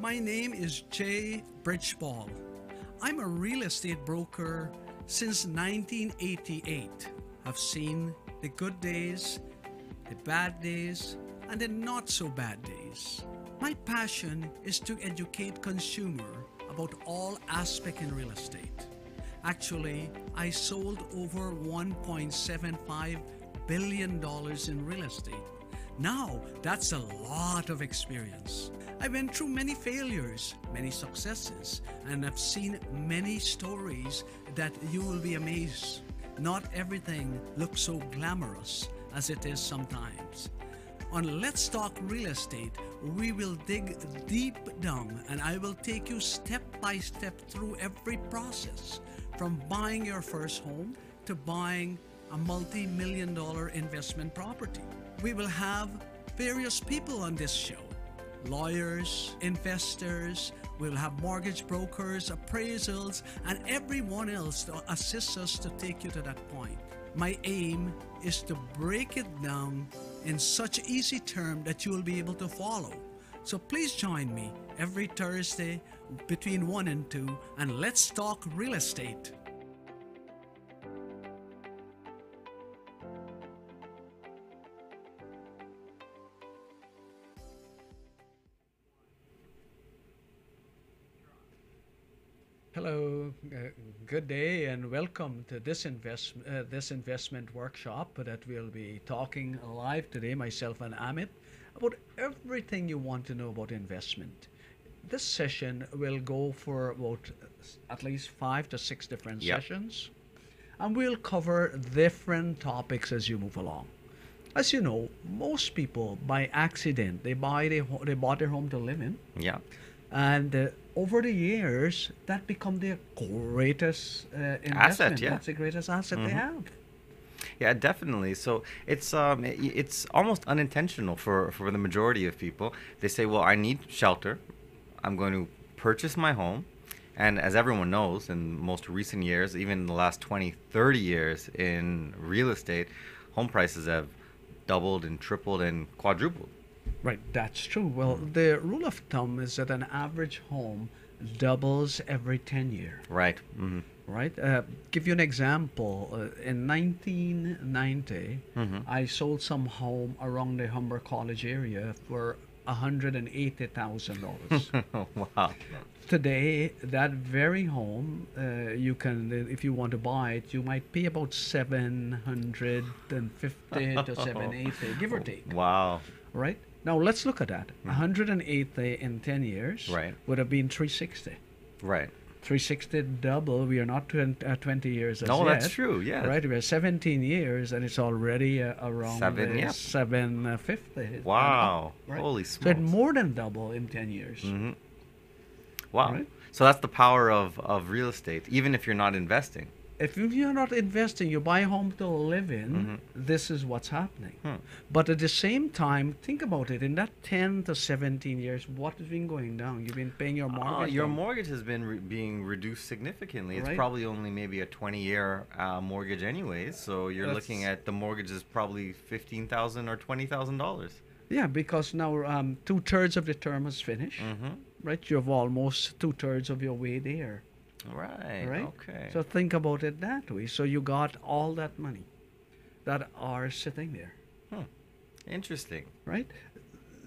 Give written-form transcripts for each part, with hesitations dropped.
My name is Jay Bridgeball. I'm a real estate broker since 1988. I've seen the good days, the bad days, and the not so bad days. My passion is to educate consumer about all aspects in real estate. Actually, I sold over $1.75 billion in real estate. Now, that's a lot of experience. I went through many failures, many successes, and I've seen many stories that you will be amazed. Not everything looks so glamorous as it is sometimes. On Let's Talk Real Estate, we will dig deep down and I will take you step by step through every process, from buying your first home to buying a multi-million-dollar investment property. We will have various people on this show. Lawyers, investors, we'll have mortgage brokers, appraisals, and everyone else to assist us to take you to that point. My aim is to break it down in such easy terms that you will be able to follow. So please join me every Thursday between 1 and 2, and let's talk real estate. Hello, good day, and welcome to this investment workshop that we'll be talking live today, myself and Amit, about everything you want to know about investment. This session will go for about at least 5 to 6 different sessions, and we'll cover different topics as you move along. As you know, most people by accident they bought their home to live in. Yeah. And over the years, that become their greatest investment. Asset, yeah. That's the greatest asset they have. Yeah, definitely. So it's almost unintentional for the majority of people. They say, well, I need shelter. I'm going to purchase my home. And as everyone knows, in most recent years, even in the last 20, 30 years in real estate, home prices have doubled and tripled and quadrupled. Right, that's true. Well, the rule of thumb is that an average home doubles every 10 years. Right. Right? Give you an example. In 1990, I sold some home around the Humber College area for $180,000. Wow. Today, that very home, you can, if you want to buy it, you might pay about $750 to $780, give or take. Wow. Right? Now let's look at that. 180 in 10 years would have been 360. Right. 360 double. We are not 20 years as No, yet. that's true. Yeah. Right. We are 17 years, and it's already around 750. Wow. Right? Holy smokes. So it more than double in 10 years. Wow. Right? So that's the power of real estate, even if you're not investing. If you're not investing, you buy a home to live in, this is what's happening. But at the same time, think about it. In that 10 to 17 years, what has been going down? You've been paying your mortgage Your down. mortgage has been being reduced significantly. It's Right. probably only maybe a 20-year mortgage anyways. So you're looking at the mortgage is probably $15,000 or $20,000. Yeah, because now 2/3 of the term is finished. Right? You have almost 2/3 of your way there. Right. Right? Okay. So think about it that way. So you got all that money that are sitting there. Interesting. Right?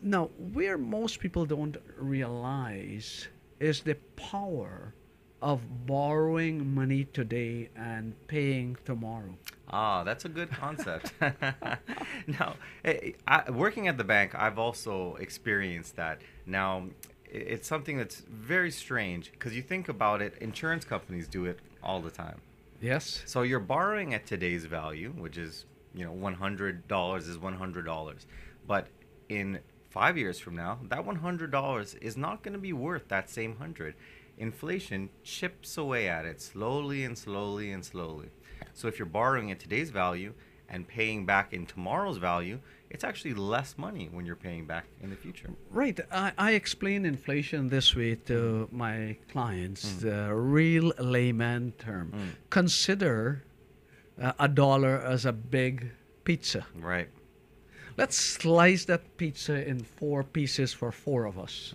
Now, where most people don't realize is the power of borrowing money today and paying tomorrow. Ah, that's a good concept. Now, working at the bank, I've also experienced that. Now, it's something that's very strange because you think about it, insurance companies do it all the time. Yes. So you're borrowing at today's value, which is, $100 is $100. But in 5 years from now, that $100 is not going to be worth that same 100. Inflation chips away at it slowly and slowly and slowly. So if you're borrowing at today's value and paying back in tomorrow's value, it's actually less money when you're paying back in the future. Right. I explain inflation this way to my clients, the real layman term. Consider a dollar as a big pizza. Right. Let's slice that pizza in 4 pieces for 4 of us.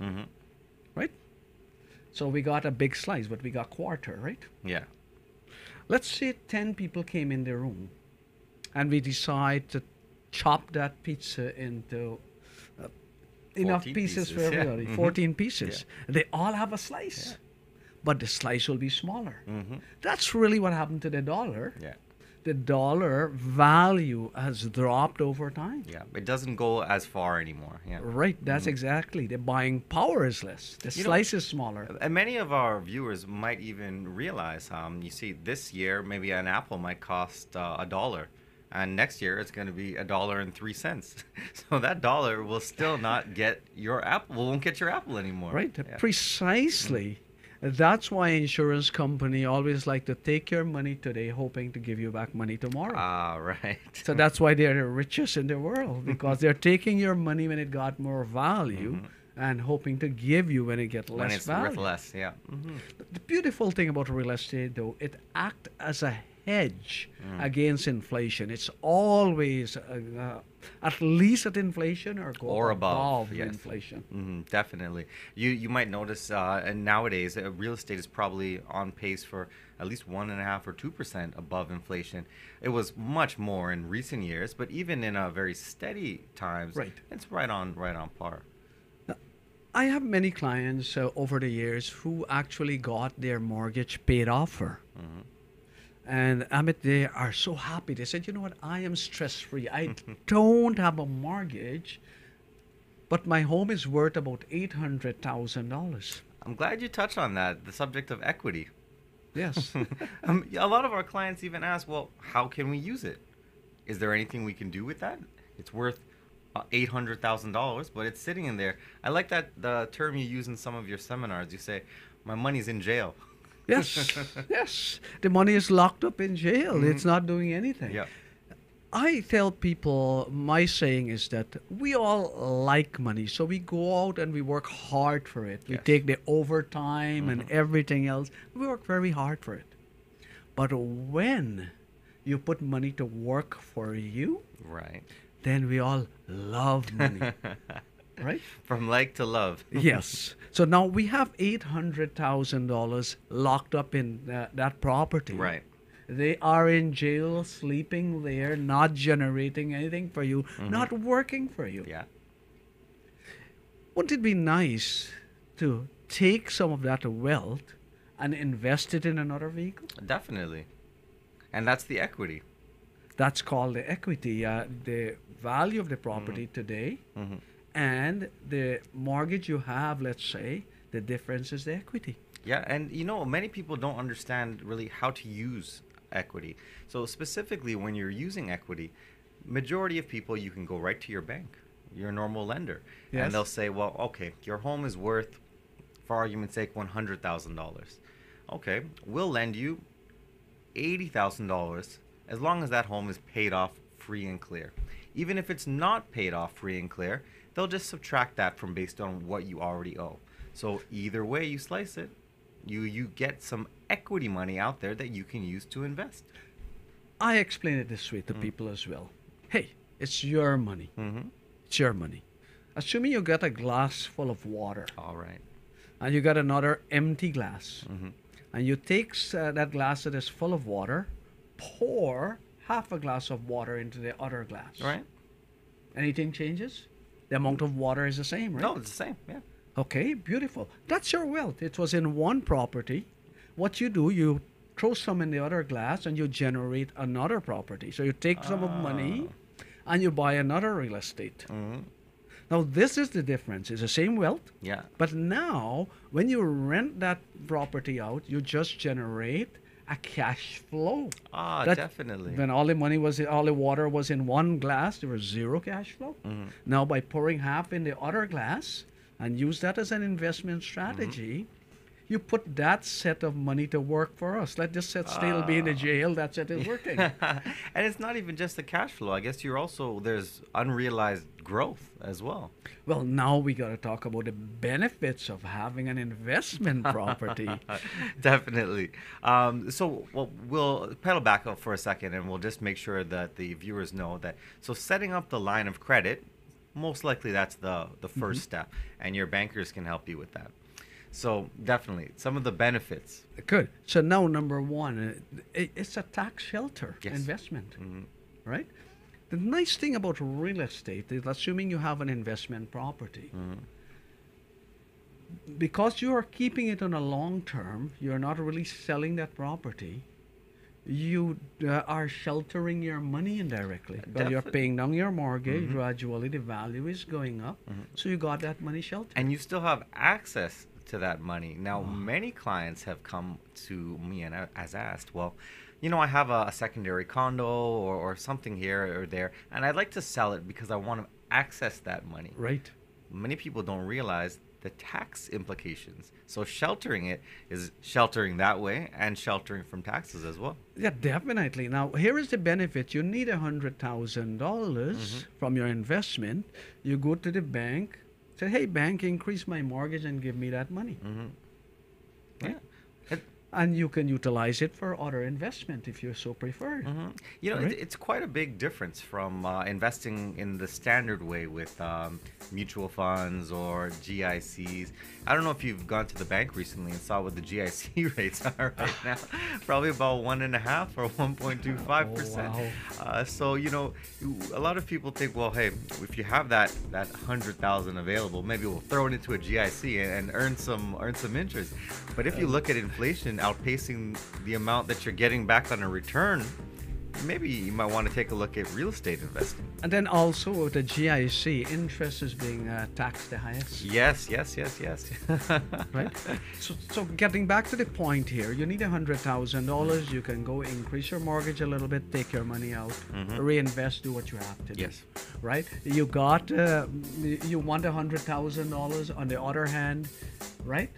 right? So we got a big slice, but we got quarter, right? Yeah. Let's say 10 people came in the room and we decide to chop that pizza into uh, enough 14 pieces for pieces, yeah. everybody, Mhm. 14 pieces. Yeah. They all have a slice, Yeah. but the slice will be smaller. Mm-hmm. That's really what happened to the dollar. Yeah. The dollar value has dropped over time. Yeah. It doesn't go as far anymore. Yeah. Right, that's exactly. The buying power is less. The You know, slice is smaller. And many of our viewers might even realize, you see, this year maybe an apple might cost $1, and next year it's going to be $1.03. So that dollar will still not get your apple. Won't get your apple anymore. Right, Yeah. precisely. That's why insurance company always like to take your money today, hoping to give you back money tomorrow. Ah, right. So that's why they're the richest in the world, because they're taking your money when it got more value and hoping to give you when it get When less it's value. worth less. Yeah. Mm-hmm. The beautiful thing about real estate, though, it acts as a hedge against inflation. It's always at least at inflation or go Or above, yes. inflation. Definitely. You might notice, and nowadays, real estate is probably on pace for at least 1.5 or 2% above inflation. It was much more in recent years, but even in a very steady times, Right. it's right on par. I have many clients over the years who actually got their mortgage paid off for. And Amit, they are so happy. They said, you know what, I am stress-free. I don't have a mortgage, but my home is worth about $800,000. I'm glad you touched on that, the subject of equity. Yes. A lot of our clients even ask, well, how can we use it? Is there anything we can do with that? It's worth $800,000, but it's sitting in there. I like that the term you use in some of your seminars. You say, my money's in jail. Yes, yes. The money is locked up in jail. It's not doing anything. Yeah. I tell people, my saying is that we all like money, so we go out and we work hard for it. We Yes. take the overtime and everything else. We work very hard for it. But when you put money to work for you, Right. then we all love money, right? From like to love. Yes. So now we have $800,000 locked up in that property. Right. They are in jail, sleeping there, not generating anything for you, not working for you. Yeah. Wouldn't it be nice to take some of that wealth and invest it in another vehicle? Definitely. And that's the equity. That's called the equity, the value of the property today, and the mortgage you have, let's say, the difference is the equity. Yeah, and many people don't understand really how to use equity. So specifically when you're using equity, majority of people, you can go right to your bank, your normal lender, Yes. and they'll say, well, okay, your home is worth, for argument's sake, $100,000. Okay, we'll lend you $80,000 as long as that home is paid off free and clear. Even if it's not paid off free and clear, they'll just subtract that from based on what you already owe. So either way you slice it, you get some equity money out there that you can use to invest. I explain it this way to people as well. Hey, it's your money. It's your money. Assuming you got a glass full of water All right. and you got another empty glass, and you take that glass that is full of water, pour half a glass of water into the other glass. Right? Anything changes? The amount of water is the same, right? No, it's the same. Yeah. Okay, beautiful. That's your wealth. It was in one property. What you do, you throw some in the other glass and you generate another property. So you take some of money and you buy another real estate. Now, this is the difference. It's the same wealth. Yeah. But now, when you rent that property out, you just generate a cash flow. That- Definitely. When all the water was in one glass, there was zero cash flow. Now, by pouring half in the other glass and use that as an investment strategy, you put that set of money to work for us. Let this set still be in the jail. That set is working. And it's not even just the cash flow. I guess there's unrealized growth as well. Well, now we got to talk about the benefits of having an investment property. Definitely. We'll pedal back up for a second and we'll just make sure that the viewers know that. So setting up the line of credit, most likely that's the first step, and your bankers can help you with that. So definitely some of the benefits. Good. So now, number one, it's a tax shelter Yes. investment, Hmm. right? The nice thing about real estate is, assuming you have an investment property, Hmm. because you are keeping it on a long term, you're not really selling that property. You are sheltering your money indirectly. Because you're Defi- paying down your mortgage, Mhm. gradually the value is going up, Mhm. so you got that money sheltered. And you still have access to that money. Now, Ah. many clients have come to me and has asked, well, I have a secondary condo or something here or there, and I'd like to sell it because I want to access that money. Right. Many people don't realize the tax implications. So sheltering it is sheltering that way and sheltering from taxes as well. Yeah, definitely. Now, here is the benefit. You need $100,000 Mm-hmm. from your investment. You go to the bank, say, "Hey, bank, increase my mortgage and give me that money." Mm-hmm. Right? Yeah. It, And you can utilize it for other investment if you so prefer. hmm Right? it's quite a big difference from investing in the standard way with mutual funds or GICs. I don't know if you've gone to the bank recently and saw what the GIC rates are right now. Probably about 1.5 or 1.25%. Oh, wow. So a lot of people think, well, hey, if you have that 100,000 available, maybe we'll throw it into a GIC and earn some interest. But if you look at inflation outpacing the amount that you're getting back on a return, maybe you might want to take a look at real estate investing. And then also with the GIC, interest is being taxed the highest. Yes. Right? So getting back to the point here, you need $100,000. You can go increase your mortgage a little bit, take your money out, reinvest, do what you have to do. Yes. Right? You want $100,000. On the other hand, right?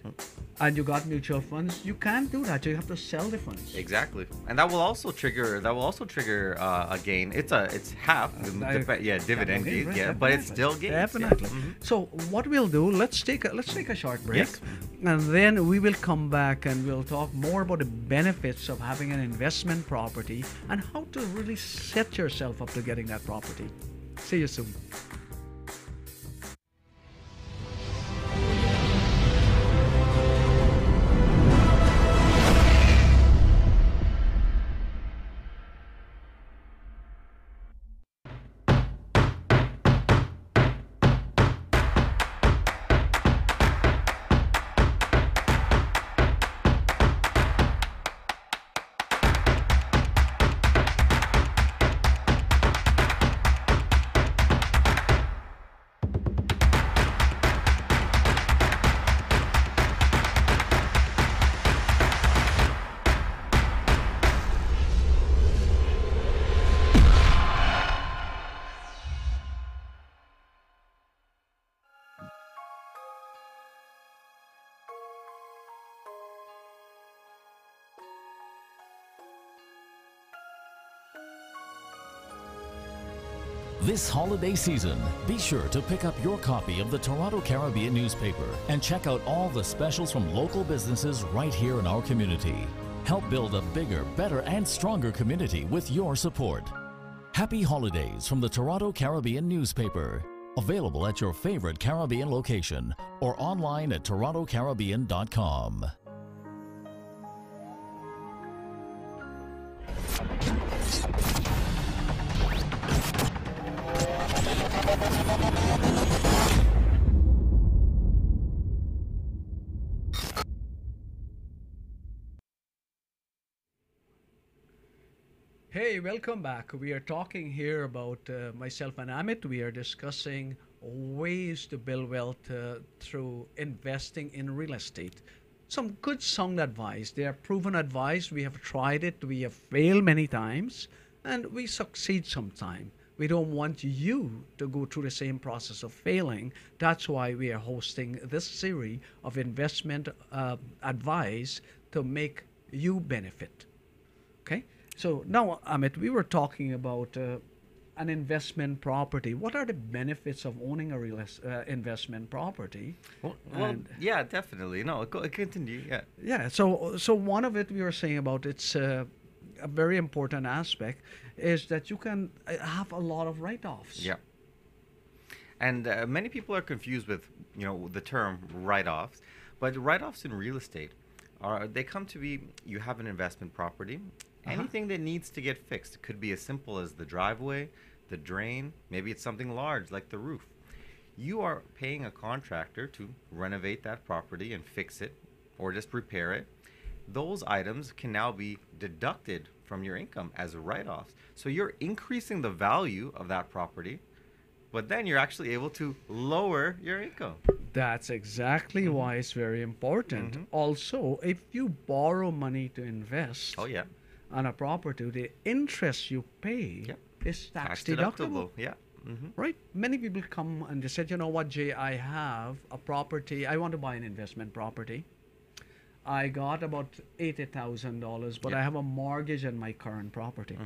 And you got mutual funds. You can't do that. You have to sell the funds. Exactly, and that will also trigger a gain. It's half, dividend gain, right? yeah, but it's Definitely. still gains. Yeah. Definitely. Mhm. So what we'll do, let's take a short break, Yes. and then we will come back and we'll talk more about the benefits of having an investment property and how to really set yourself up to getting that property. See you soon. This holiday season, be sure to pick up your copy of the Toronto Caribbean newspaper and check out all the specials from local businesses right here in our community. Help build a bigger, better, and stronger community with your support. Happy holidays from the Toronto Caribbean newspaper. Available at your favorite Caribbean location or online at torontocaribbean.com. Hey, welcome back. We are talking here about myself and Amit. We are discussing ways to build wealth through investing in real estate. Some good sound advice. They are proven advice. We have tried it. We have failed many times and we succeed sometime. We don't want you to go through the same process of failing. That's why we are hosting this series of investment advice to make you benefit. Okay? So now, Amit, we were talking about an investment property. What are the benefits of owning a investment property? Well, And- yeah, definitely. No, continue. Yeah. Yeah. So one of it we were saying about it's a very important aspect is that you can have a lot of write-offs. Yeah. And many people are confused with the term write-offs, But write-offs in real estate they come to be you have an investment property, anything that needs to get fixed. It could be as simple as the driveway, the drain, maybe it's something large like the roof. You are paying a contractor to renovate that property and fix it or just repair it. Those items can now be deducted from your income as write-offs. So you're increasing the value of that property, but then you're actually able to lower your income. That's exactly why it's very important. Also, if you borrow money to invest Oh, yeah. on a property, the interest you pay Yep. is tax deductible. Yeah. Right? Many people come and they said, you know what, Jay, I have a property. I want to buy an investment property. I got about $80,000, but Yep. I have a mortgage on my current property.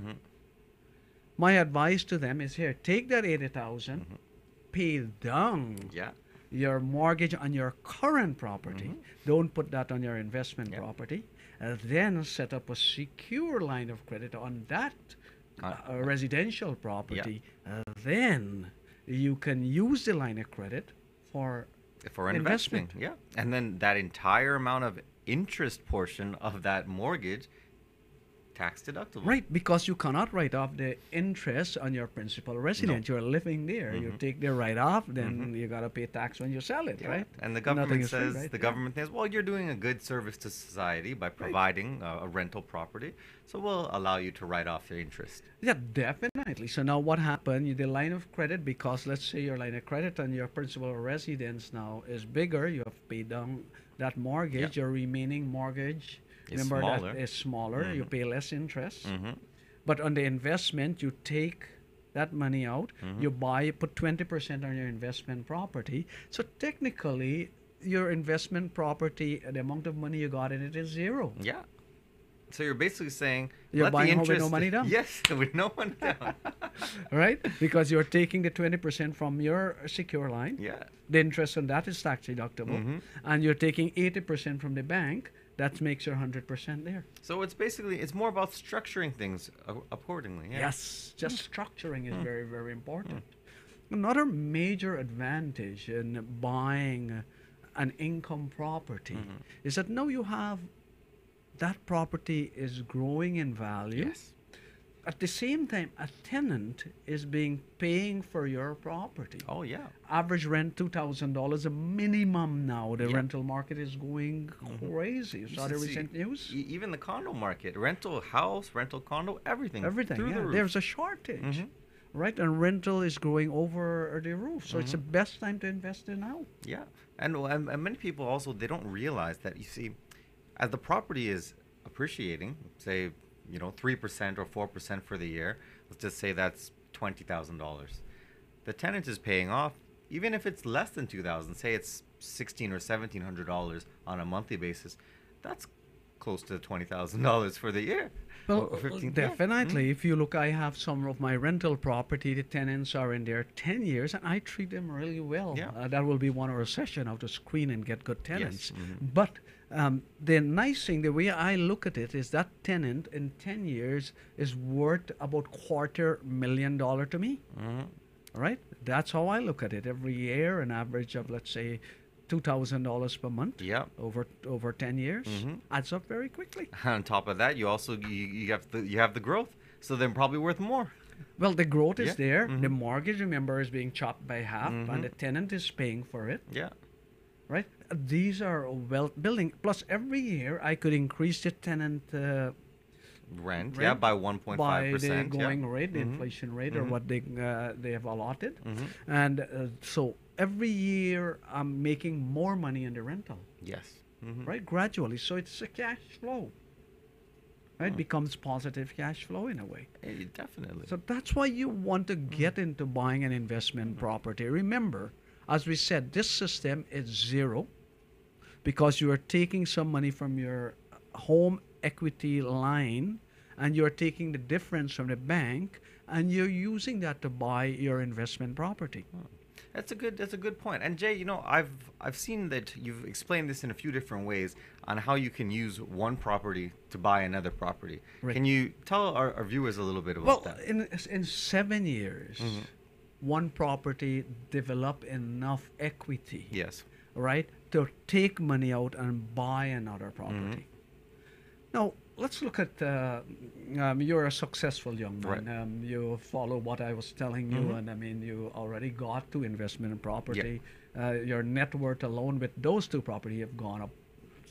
My advice to them is here, take that 80,000, pay down Yeah. your mortgage on your current property. Don't put that on your investment Yep. property. Then set up a secure line of credit on that residential property. Then you can use the line of credit for investing. investment. Yeah. And then that entire amount of interest portion of that mortgage, tax deductible. Right, because you cannot write off the interest on your principal residence. You're living there. You take the write-off, then you got to pay tax when you sell it, Yeah. right? And the Nothing government is free, says, right? the Yeah. government says, well, you're doing a good service to society by providing a rental property, so we'll allow you to write off your interest. Yeah, definitely. So now what happened? The line of credit, because let's say your line of credit on your principal residence now is bigger, you have paid down that mortgage, your remaining mortgage, Is remember smaller. that is smaller, you pay less interest. Mm-hmm. But on the investment, you take that money out, you put 20% on your investment property. So technically, your investment property, the amount of money you got in it is zero. Yeah. So you're basically saying, You're let the buying home with interest... no money down. Yes, with no money down. Right? Because you're taking the 20% from your secure line. Yeah. The interest on that is tax deductible. And you're taking 80% from the bank. That makes your 100% there. So it's more about structuring things accordingly. Yeah. Yes, just structuring is very, very important. Another major advantage in buying an income property is that now you have that property is growing in value. Yes. At the same time, a tenant is paying for your property. Oh, yeah. Average rent $2,000 a minimum now. The Yeah. rental market is going crazy. You saw the See, recent news? Even the condo market, rental house, rental condo, everything. Everything, through yeah. the roof. There's a shortage, right? And rental is going over the roof. So it's the best time to invest in now. Yeah, and many people also, they don't realize that, you see, as the property is appreciating, say, 3% or 4% for the year, let's just say that's $20,000. The tenant is paying off, even if it's less than $2,000, say it's $1,600 or $1,700 on a monthly basis, that's close to $20,000 for the year. Well, Or 15, definitely. If you look, I have some of my rental property. The tenants are in there 10 years, and I treat them really well. Yeah. That will be one of our session, how to screen and get good tenants. Yes. But the nice thing, the way I look at it, is that tenant in 10 years is worth about $250,000 to me. Right? That's how I look at it. Every year, an average of, let's say, $2,000 per month. Yeah. Over 10 years adds up very quickly. On top of that, you also you have the growth, so they're probably worth more. Well, the growth is Yeah. there. The mortgage, remember, is being chopped by half, and the tenant is paying for it. Yeah. Right? These are wealth building. Plus, every year I could increase the tenant Rent, yeah, by 1.5%. by the going yeah. rate, the inflation rate, or what they have allotted. And so every year I'm making more money in the rental, Yes. right? Gradually. So it's a cash flow. Right? Becomes positive cash flow in a way. Definitely. So that's why you want to get into buying an investment property. Remember, as we said, this system is zero because you are taking some money from your home equity line and you're taking the difference from the bank and you're using that to buy your investment property. That's a good point. And Jay, I've seen that you've explained this in a few different ways on how you can use one property to buy another property. Right. Can you tell our viewers a little bit about Well, that? in 7 years, one property develop enough equity, Yes. right, to take money out and buy another property. Now, let's look at you're a successful young man. Right. You follow what I was telling you, and I mean, you already got to investment in property. Your net worth alone with those two property have gone up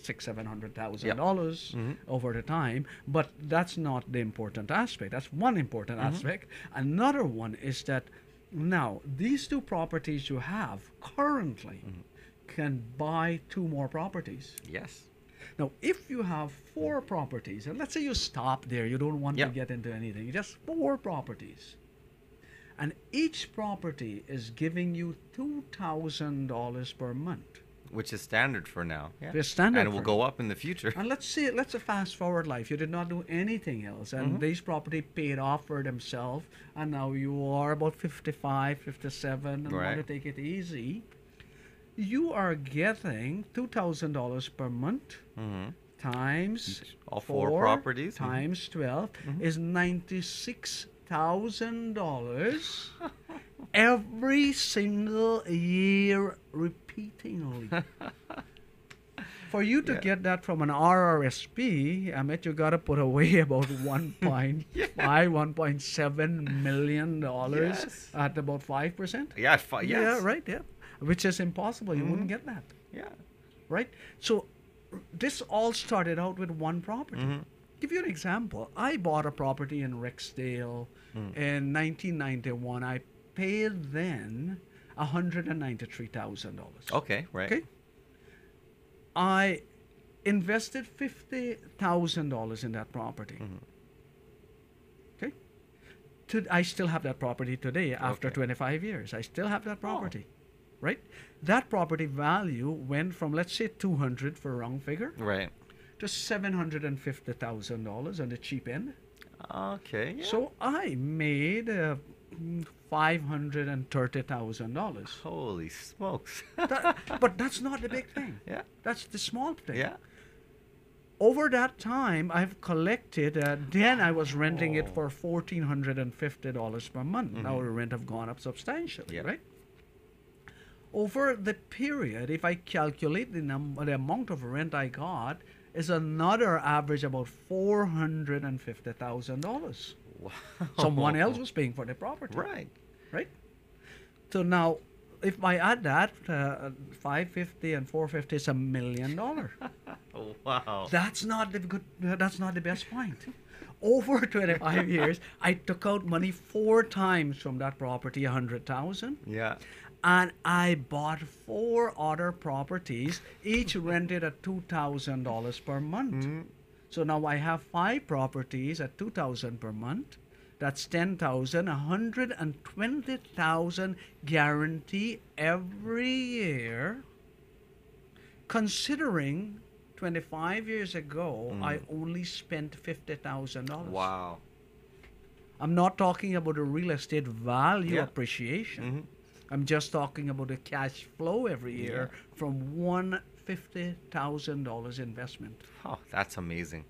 $600,000-$700,000 over the time. But that's not the important aspect. That's one important aspect. Another one is that now these two properties you have currently can buy two more properties. Yes. Now, if you have four properties, and let's say you stop there, you don't want to get into anything, just four properties, and each property is giving you $2,000 per month. Which is standard for now. Yeah. It's standard and it will for go up in the future. And let's say fast forward life. You did not do anything else, and these property paid off for themselves, and now you are about 55, 57, and want to take it easy. You are getting $2,000 per month times all four properties times 12 is $96,000 every single year repeatingly. For you to get that from an RRSP, Amit, you got to put away about 1.5, $1.7 million at about 5%. Yeah, Yeah, right, yeah. Which is impossible. You wouldn't get that. Yeah. Right? So this all started out with one property. Give you an example. I bought a property in Rexdale in 1991. I paid then $193,000. Okay, right. Okay. I invested $50,000 in that property. Okay. I still have that property today after 25 years. I still have that property. Right? That property value went from, let's say, 200 for a round figure, Right. to $750,000 on the cheap end. Okay. Yeah. So I made $530,000. Holy smokes. But that's not the big thing. Yeah. That's the small thing. Yeah. Over that time, I've collected. Then I was renting it for $1,450 per month. Now the rent have gone up substantially, right? Over the period, if I calculate the amount of rent I got, is another average about $450,000. Wow. Someone else was paying for the property. Right. Right? So now, if I add that, 550 and 450 is $1 million. Wow. That's not the best point. Over 25 years, I took out money 4 times from that property, $100,000. Yeah. And I bought 4 other properties, each rented at $2,000 per month. So now I have 5 properties at $2,000 per month. That's $10,000, $120,000 guarantee every year. Considering 25 years ago, I only spent $50,000. Wow. I'm not talking about the real estate value appreciation. I'm just talking about the cash flow every year from $150,000 investment. Oh, that's amazing.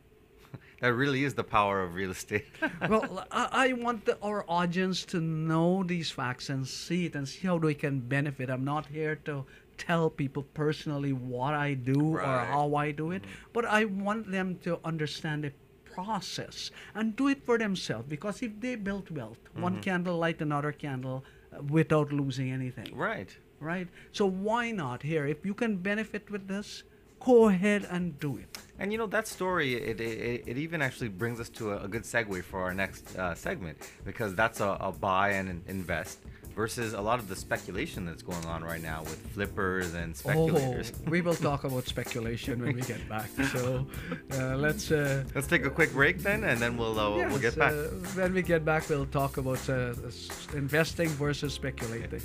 That really is the power of real estate. Well, I want our audience to know these facts and see it and see how they can benefit. I'm not here to tell people personally what I do or how I do it, but I want them to understand the process and do it for themselves, because if they build wealth, one candle light another candle without losing anything. Right. Right? So why not here? If you can benefit with this, go ahead and do it. And you know, that story, it even actually brings us to a good segue for our next segment, because that's a buy and invest versus a lot of the speculation that's going on right now with flippers and speculators. Oh, we will talk about speculation when we get back. So let's take a quick break then, and then we'll get back. When we get back, we'll talk about investing versus speculating.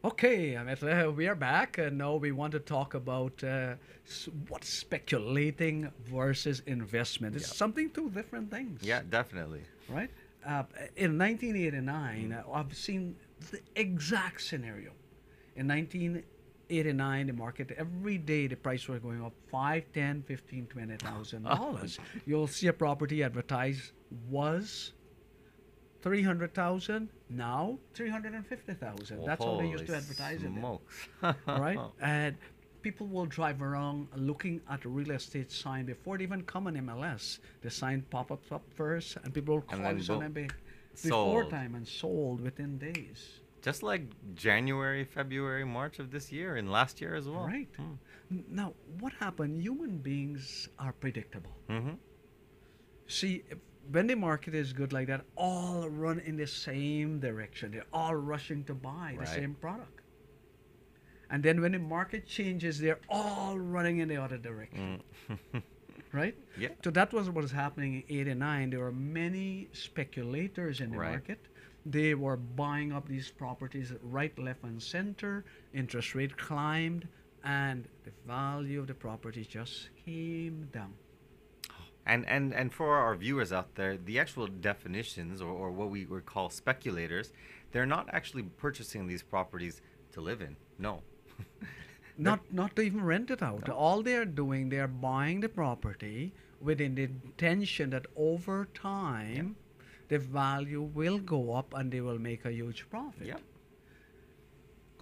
Okay, Amit, we are back, and now we want to talk about what's speculating versus investment. It's Yeah. something two different things. Yeah, definitely. Right? In 1989, I've seen the exact scenario. In 1989, the market every day the price was going up 5, 10, 15, $20,000. You'll see a property advertised was 300,000, now 350,000. That's how they used to Holy advertise it. smokes. All right, and people will drive around looking at a real estate sign before they even come on MLS. The sign pop-ups up first, and people will And call then this on boom, before sold. time and sold within days. Just like January, February, March of this year and last year as well. Right. Now, what happened? Human beings are predictable. Mm-hmm. See, when the market is good like that, all run in the same direction. They're all rushing to buy the Right. same product. And then when the market changes, they're all running in the other direction. Right? Yeah. So that was what was happening in 89. There were many speculators in the Right. market. They were buying up these properties right, left, and center. Interest rate climbed, and the value of the property just came down. And for our viewers out there, the actual definitions or what we would call speculators, they're not actually purchasing these properties to live in. No. Not to even rent it out. All they are doing, they are buying the property with the intention that over time, the value will go up and they will make a huge profit. Yep.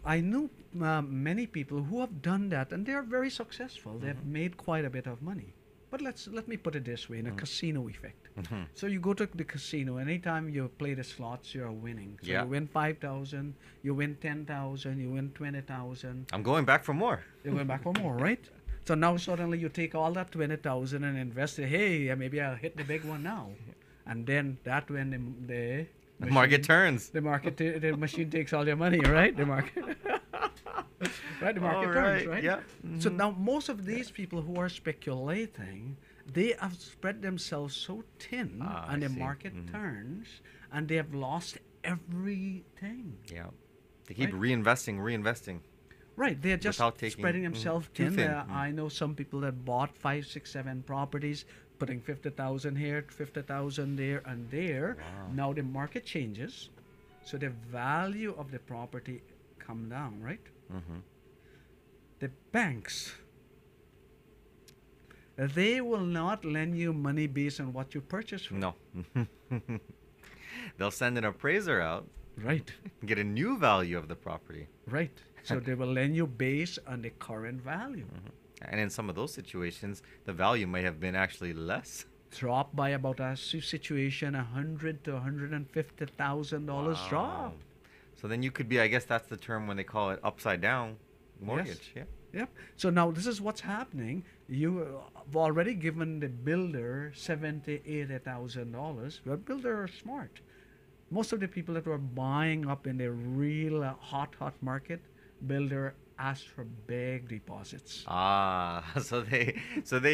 I knew many people who have done that, and they are very successful. They have made quite a bit of money. But let me put it this way: in a casino effect. So you go to the casino. Anytime you play the slots, you are winning. So Yeah. you win 5,000, you win 10,000, you win 20,000. I'm going back for more. You're going back for more, right? So now suddenly you take all that 20,000 and invest it. Hey, maybe I'll hit the big one now, and then that when the The market machine- turns. the market, the machine takes all your money, right? The market, right? The market All turns, right, right? yeah. So now most of these people who are speculating, they have spread themselves so thin, Ah, and I the see. market turns, and they have lost everything. Yeah. They keep Right. reinvesting. Right, they're just Without taking- spreading themselves too thin. thin. I know some people that bought 5, 6, 7 properties, putting 50,000 here, 50,000 there, and there. Wow. Now the market changes, so the value of the property come down, right? Mm-hmm. The banks, they will not lend you money based on what you purchased for. No. They'll send an appraiser out, Right, get a new value of the property. right. So they will lend you based on the current value. And in some of those situations, the value may have been actually less. Drop by about a situation, $100,000 to $150,000 Wow. drop. So then you could be, I guess that's the term when they call it upside down mortgage. Yeah. Yep. So now this is what's happening. You have already given the builder $70,000, $80,000. The builder are smart. Most of the people that were buying up in the real hot market, builder asked for big deposits. Ah, so they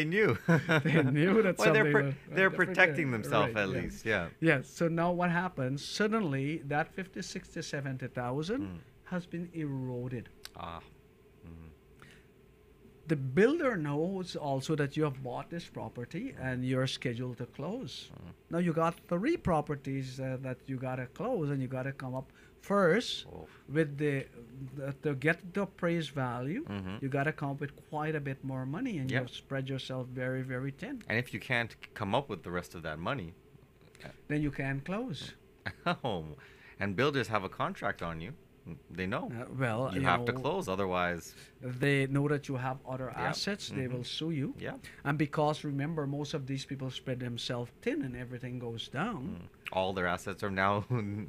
knew. They knew that well, they're something was- they're different protecting there. themselves Right, at yeah. least. Yeah. Yes. So now what happens? Suddenly that 50, 60, 70,000 has been eroded. Ah. The builder knows also that you have bought this property and you're scheduled to close. Now you got 3 properties that you gotta close, and you gotta come up first Oh. with the to get the appraised value. Mhm. You gotta come up with quite a bit more money, and Yep. you have spread yourself very, very thin. And if you can't come up with the rest of that money, Then you can close. oh, and builders have a contract on you. They know. Well, you have to close, otherwise. They know that you have other Yep. assets. They will sue you. Yeah. And because remember, most of these people spread themselves thin, and everything goes down. All their assets are now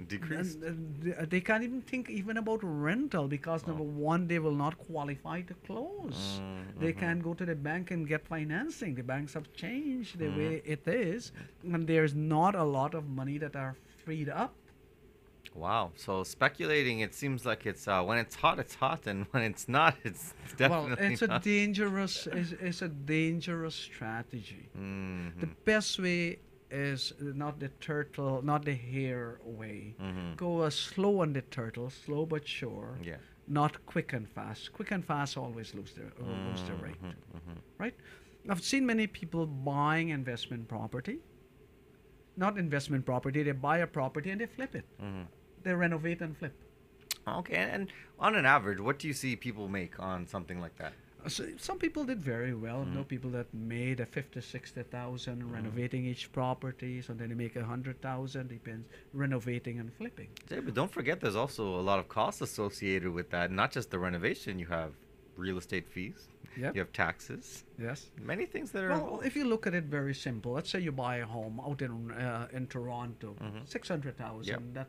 decreased. And they can't even think even about rental because number one, they will not qualify to close. They can't go to the bank and get financing. The banks have changed the way it is, and there's not a lot of money that are freed up. Wow. So speculating, it seems like it's when it's hot, and when it's not, it's definitely Well, it's a not. dangerous, it's a dangerous strategy. Mhm. The best way is not the turtle, not the hare way. Mhm. Go slow on the turtle, slow but sure. Yeah. not quick and fast. Quick and fast always lose their rate, right? I've seen many people buying investment property, not investment property. They buy a property and they flip it. They renovate and flip. Okay, and on an average, what do you see people make on something like that? So some people did very well. I know people that made a 50, 60,000 renovating each property. So then they make 100,000, depends, renovating and flipping. Yeah, but don't forget, there's also a lot of costs associated with that. Not just the renovation, you have real estate fees. Yep. You have taxes. Yes. Many things that are Well, involved. if you look at it very simple, let's say you buy a home out in Toronto, 600,000. Yep. That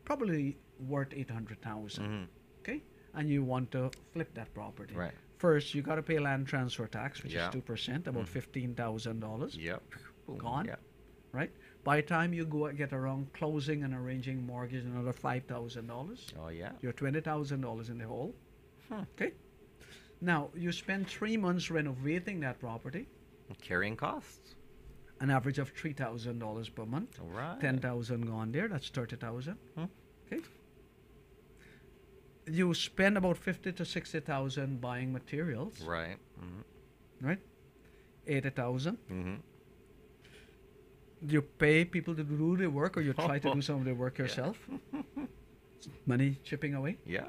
probably worth 800,000. Okay, and you want to flip that property. Right. First, you got to pay land transfer tax, which Yeah. is 2%, about $15,000. Yep. Boom. Gone. Yep. Right. By the time you go get around closing and arranging mortgage, another $5,000. Oh, yeah. You're $20,000 in the hole. Okay. Now you spend 3 months renovating that property, Carrying costs. an average of $3,000 per month. All right. 10,000 gone there. That's 30,000. Hmm. Okay. You spend about 50 to 60,000 buying materials. Right. Right. 80,000. Mm-hmm. You pay people to do the work, or you try to do some of the work yourself. Money chipping away. Yeah.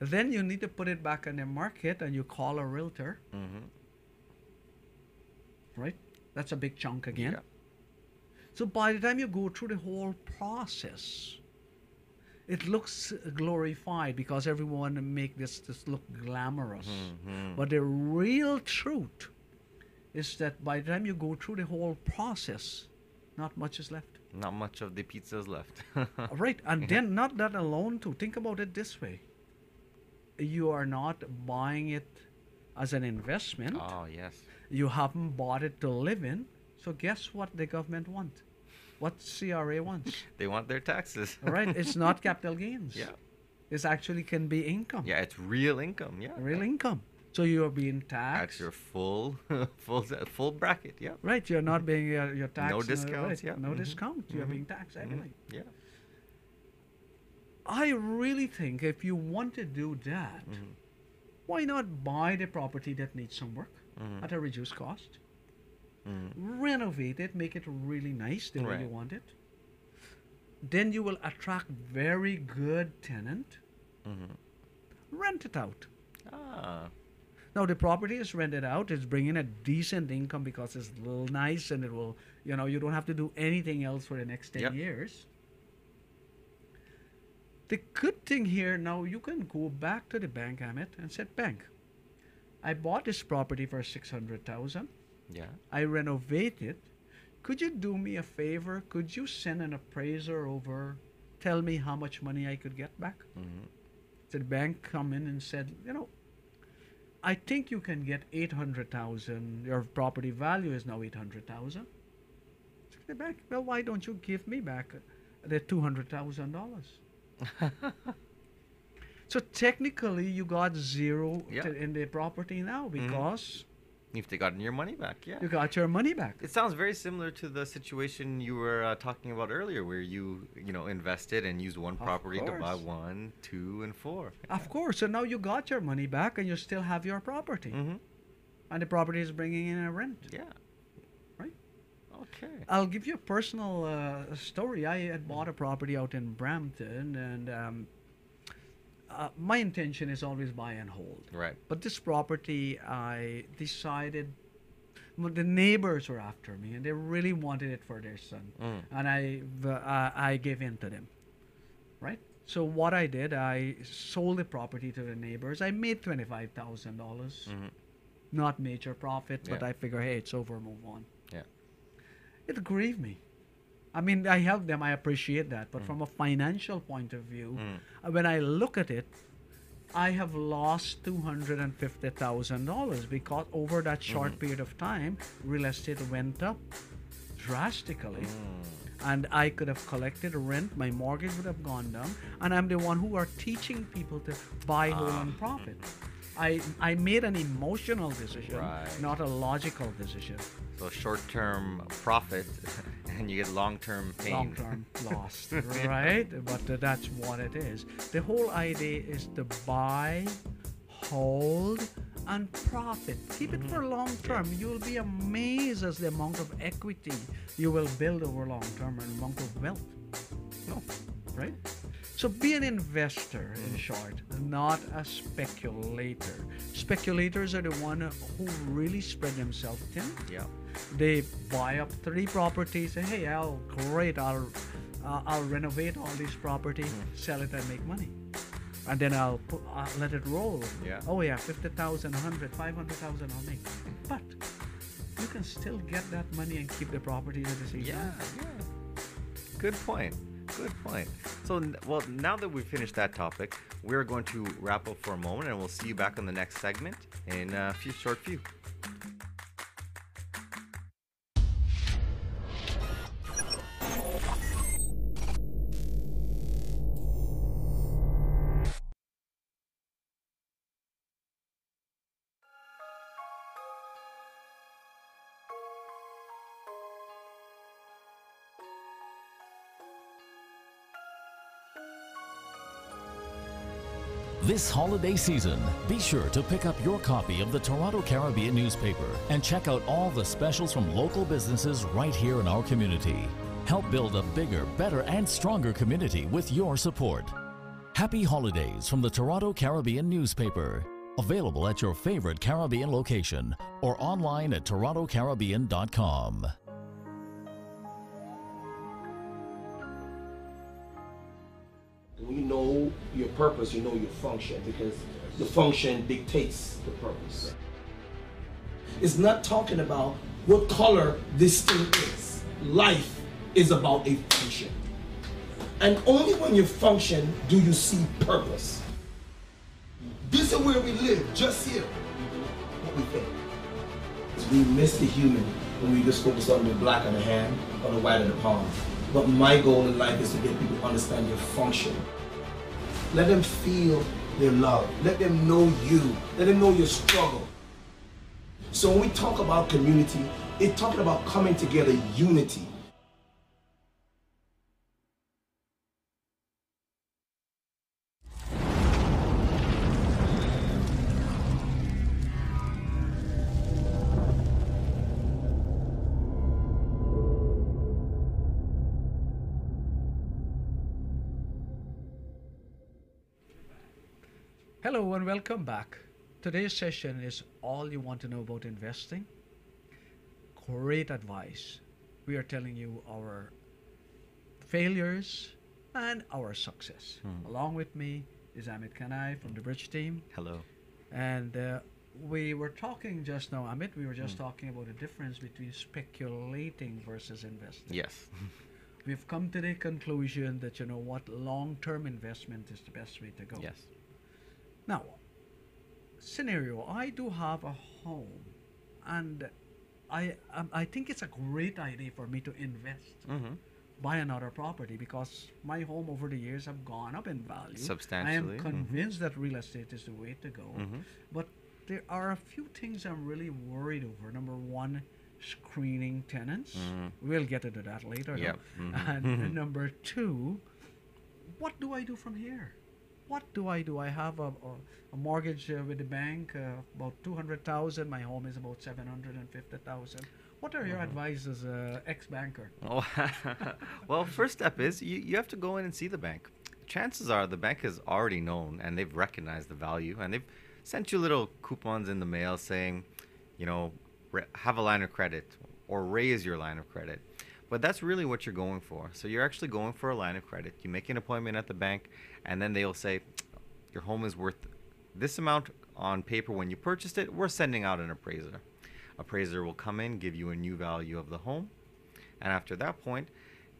Then you need to put it back on the market, and you call a realtor. Right. That's a big chunk again. Yeah. So by the time you go through the whole process, it looks glorified because everyone make this look glamorous. But the real truth is that by the time you go through the whole process, not much is left. Not much of the pizza is left. Right. And then not that alone too. Think about it this way. You are not buying it as an investment. Oh, yes. You haven't bought it to live in. So guess what the government wants? What CRA wants? They want their taxes. All right, it's not capital gains. Yeah. It's actually can be income. Yeah, it's real income. Yeah. Real income. So you are being That's taxed. your full bracket. Yeah. Right, you're not being your tax. No discounts, right, yeah. No discount. You're being taxed everything. Yeah. I really think if you want to do that, why not buy the property that needs some work at a reduced cost? Renovate it, make it really nice the way you Right. want it. Then you will attract very good tenant. Rent it out. Ah. Now the property is rented out. It's bringing a decent income because it's nice, and it will, you don't have to do anything else for the next 10 Yep. years. The good thing here, now you can go back to the bank, Amit, and say, bank, I bought this property for 600,000. Yeah. I renovate it. Could you do me a favor? Could you send an appraiser over, tell me how much money I could get back? So the bank come in and said, I think you can get 800,000. Your property value is now 800,000. The bank, well, why don't you give me back the $200,000? So technically, you got zero Yeah. in the property now because If they gotten your money back, yeah. you got your money back. It sounds very similar to the situation you were talking about earlier, where you invested and used one property to buy course. 1, 2, and 4. Of course. So now you got your money back, and you still have your property, and the property is bringing in a rent. Yeah. Right. Okay. I'll give you a personal story. I had bought a property out in Brampton, and my intention is always buy and hold. Right. But this property, I decided, the neighbors were after me, and they really wanted it for their son, and I gave in to them. Right. So what I did, I sold the property to the neighbors. I made $25,000. Not major profit, but Yeah. I figure, hey, it's over, move on. Yeah. It grieved me. I mean, I helped them. I appreciate that. But from a financial point of view, when I look at it, I have lost $250,000 because over that short period of time, real estate went up drastically. And I could have collected rent, my mortgage would have gone down, and I'm the one who are teaching people to buy, hold, and profit. I made an emotional decision, Right. not a logical decision. So short-term profit And you get long-term pain. long-term loss, right? But that's what it is. The whole idea is to buy, hold, and profit. Keep it for long term. You'll be amazed as the amount of equity you will build over long term and amount of wealth. No, right? So be an investor, in short, not a speculator. Speculators are the one who really spread themselves thin. Yeah. They buy up 3 properties. Say, hey, great, I'll renovate all these properties, sell it and make money, and then I'll let it roll. Yeah. Oh yeah, 50,000, 100, 500,000 I'll make. But you can still get that money and keep the properties at the same time. Yeah. Good point. Good point. So, well, now that we've finished that topic, we're going to wrap up for a moment, and we'll see you back on the next segment in a few. This holiday season, be sure to pick up your copy of the Toronto Caribbean newspaper and check out all the specials from local businesses right here in our community. Help build a bigger, better, and stronger community with your support. Happy holidays from the Toronto Caribbean newspaper. Available at your favorite Caribbean location or online at torontocaribbean.com. When you know your purpose, you know your function, because the function dictates the purpose. It's not talking about what color this thing is. Life is about a function. And only when you function do you see purpose. This is where we live, just here. What we think. We miss the human when we just focus on the black on the hand or the white of the palm. But my goal in life is to get people to understand your function. Let them feel their love. Let them know you. Let them know your struggle. So when we talk about community, it's talking about coming together, unity. Hello and welcome back. Today's session is all you want to know about investing. Great advice. We are telling you our failures and our success. Along with me is Amit Kanai from the Bridge team. Hello. And we were talking just now, Amit, we were just talking about the difference between speculating versus investing. Yes. We've come to the conclusion that, you know what, long-term investment is the best way to go. Yes. Now, scenario, I do have a home, and I think it's a great idea for me to invest, buy another property, because my home over the years have gone up in value. Substantially. I am convinced that real estate is the way to go. But there are a few things I'm really worried over. Number one, screening tenants. We'll get into that later. Yep. And number two, what do I do from here? What do? I have a mortgage with the bank, about 200,000. My home is about 750,000. What are your advice as an ex-banker? Oh, well, first step is you have to go in and see the bank. Chances are the bank is already known and they've recognized the value, and they've sent you little coupons in the mail saying, you know, have a line of credit or raise your line of credit. But that's really what you're going for. So you're actually going for a line of credit. You make an appointment at the bank, and then they'll say, your home is worth this amount on paper when you purchased it. We're sending out an appraiser. Appraiser will come in, give you a new value of the home. And after that point,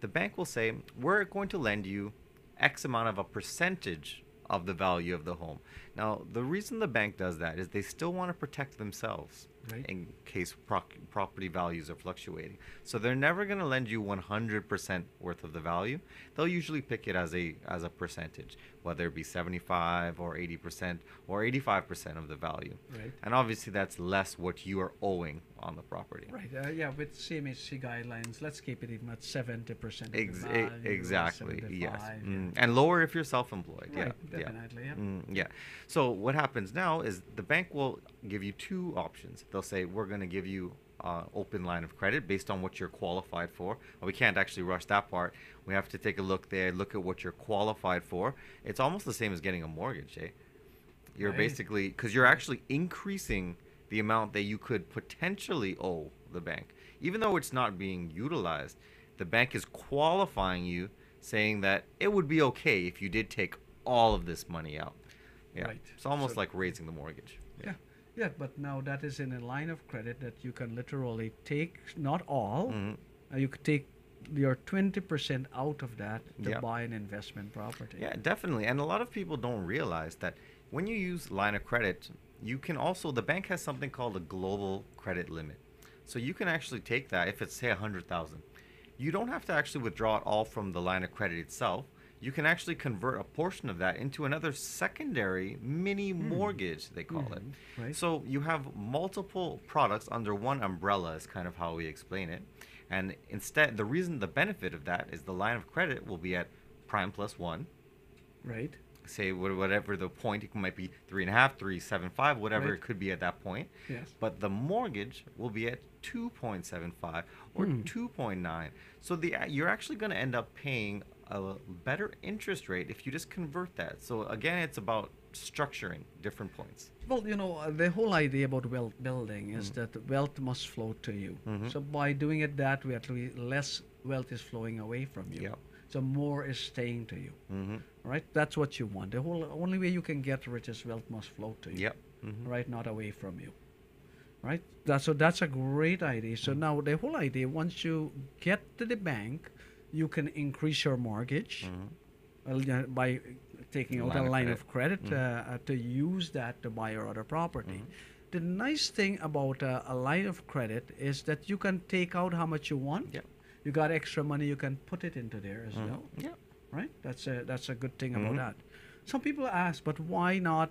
the bank will say, we're going to lend you X amount of a percentage of the value of the home. Now, the reason the bank does that is they still want to protect themselves. Right. in case property values are fluctuating. So they're never going to lend you 100% worth of the value. They'll usually pick it as a percentage, whether it be 75 or 80% or 85% of the value. Right. And obviously that's less what you are owing on the property. Right. Yeah. With CMHC guidelines, let's keep it even at 70% of the Ex- value. exactly. 75, Yes. yeah. And lower if you're self-employed. Right. Yeah. Definitely. Yeah. Yeah. So what happens now is the bank will give you two options. They'll say, we're going to give you open line of credit based on what you're qualified for. Well, we can't actually rush that part. We have to take a look there, look at what you're qualified for. It's almost the same as getting a mortgage, eh? You're Right. basically, because you're actually increasing the amount that you could potentially owe the bank. Even though it's not being utilized, the bank is qualifying you, saying that it would be okay if you did take all of this money out. Yeah. Right. It's almost So- like raising the mortgage. Yeah. Yeah, but now that is in a line of credit that you can literally take, not all, Mhm. you could take your 20% out of that to Yeah. buy an investment property. Yeah, definitely. And a lot of people don't realize that when you use line of credit, you can also, the bank has something called a global credit limit. So you can actually take that if it's say 100,000. You don't have to actually withdraw it all from the line of credit itself. You can actually convert a portion of that into another secondary mini mortgage, they call it. Right. So you have multiple products under one umbrella is kind of how we explain it. And instead, the benefit of that is the line of credit will be at prime plus 1. Right. Say whatever the point, it might be 3.5, 3.75, whatever Right. it could be at that point. Yes. But the mortgage will be at 2.75 or 2.9. So you're actually going to end up paying a better interest rate if you just convert that. So again, it's about structuring different points. Well, the whole idea about wealth building is that wealth must flow to you. So by doing it that way, at least less wealth is flowing away from you. Yep. So more is staying to you. Mm-hmm. Right? That's what you want. The only way you can get rich is wealth must flow to you. Yep. Mm-hmm. Right? Not away from you. Right? That's a great idea. So now the whole idea, once you get to the bank, you can increase your mortgage by taking out a line of credit to use that to buy your other property. The nice thing about a line of credit is that you can take out how much you want. Yep. You got extra money, you can put it into there as well. Yep. Right? That's a good thing about that. Some people ask, but why not,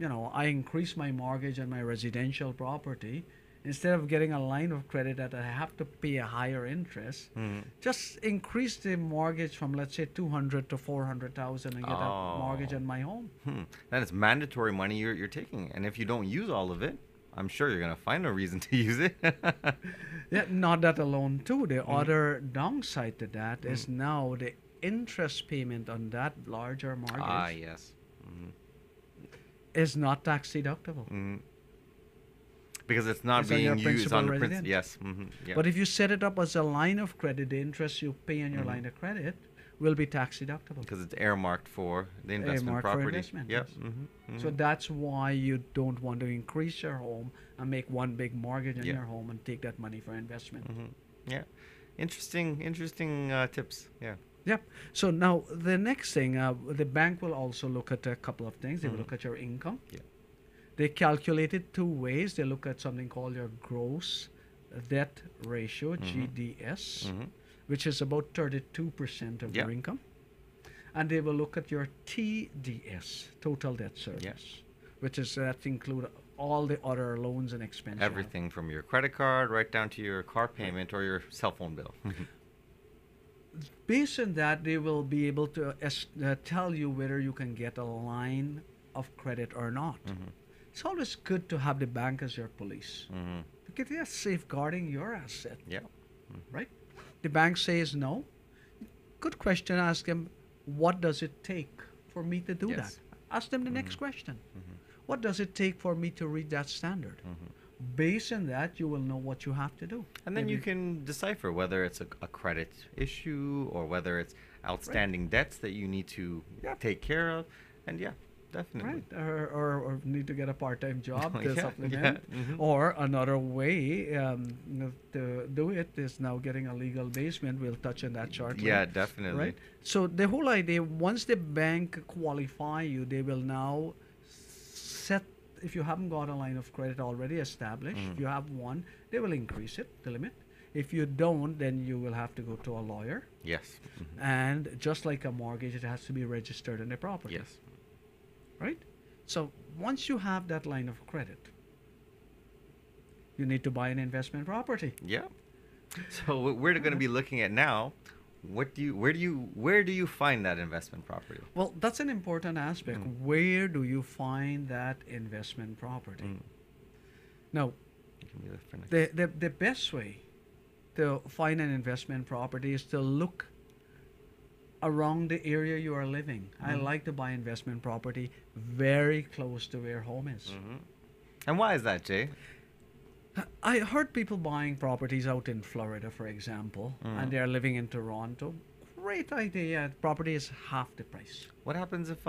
I increase my mortgage on my residential property instead of getting a line of credit that I have to pay a higher interest. Just increase the mortgage from, let's say, 200 to 400,000 and get a mortgage on my home. Then it's mandatory money you're taking. And if you don't use all of it, I'm sure you're going to find a reason to use it. Yeah, not that alone too. The other downside to that is now the interest payment on that larger mortgage Yes. is not tax deductible. Because it's not It's on your being used principal on the residence. Yes. Yeah. But if you set it up as a line of credit, the interest you pay on your line of credit will be tax deductible. Because it's earmarked for the investment Earmarked for property. investment, Yep. yes. So that's why you don't want to increase your home and make one big mortgage on Yeah. your home and take that money for investment. Yeah. Interesting tips. Yeah. Yep. So now the next thing, the bank will also look at a couple of things. They will look at your income. Yeah. They calculate it two ways. They look at something called your gross debt ratio, GDS, which is about 32% of your Yeah. income. And they will look at your TDS, total debt service, which is that include all the other loans and expenses. Everything from your credit card right down to your car payment or your cell phone bill. Based on that, they will be able to tell you whether you can get a line of credit or not. It's always good to have the bank as your police because they are safeguarding your asset, Yeah. right? The bank says no. Good question. Ask them, what does it take for me to do Yes. that? Ask them the next question. What does it take for me to reach that standard? Based on that, you will know what you have to do. And then Maybe- you can decipher whether it's a credit issue or whether it's outstanding debts that you need to take care of. And yeah, definitely. Right, or need to get a part-time job to Yeah, supplement. yeah, Or another way to do it is now getting a legal basement. We'll touch on that shortly. Yeah, definitely. Right. So the whole idea, once the bank qualify you, they will now set if you haven't got a line of credit already established, if you have one, they will increase it, the limit. If you don't, then you will have to go to a lawyer. Yes. And just like a mortgage, it has to be registered in the property. Yes. Right? So once you have that line of credit, you need to buy an investment property. Yeah. So what we're going to be looking at now, where do you find that investment property? Well, that's an important aspect. Where do you find that investment property? Now, the best way to find an investment property is to look around the area you are living. I like to buy investment property very close to where home is. And why is that, Jay? I heard people buying properties out in Florida, for example, and they're living in Toronto. Great idea. Property is half the price. What happens if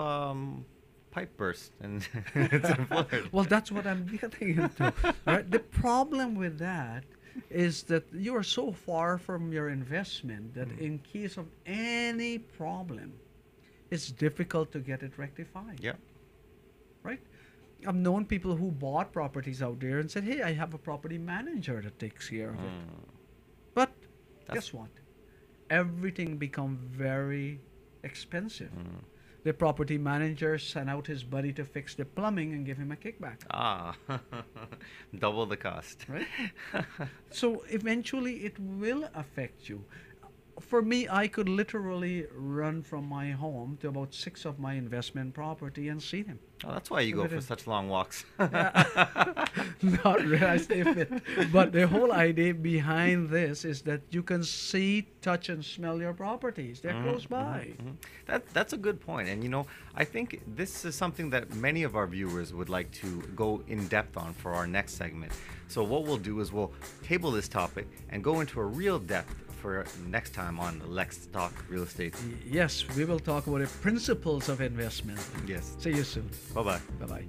pipe bursts and it's in Florida? Well, that's what I'm getting into. Right? The problem with that is that you are so far from your investment that in case of any problem, it's difficult to get it rectified. Yeah. Right? I've known people who bought properties out there and said, hey, I have a property manager that takes care of it. But guess what? Everything become very expensive. The property manager sent out his buddy to fix the plumbing and give him a kickback. Double the cost. Right? So eventually it will affect you. For me, I could literally run from my home to about 6 of my investment property and see them. Oh, that's why you go for such long walks. Not really, I stay fit. But the whole idea behind this is that you can see, touch, and smell your properties. They're close by. That's a good point. And, I think this is something that many of our viewers would like to go in depth on for our next segment. So what we'll do is we'll table this topic and go into a real depth for next time on Let's Talk Real Estate. Yes, we will talk about the principles of investment. Yes. See you soon. Bye-bye. Bye-bye.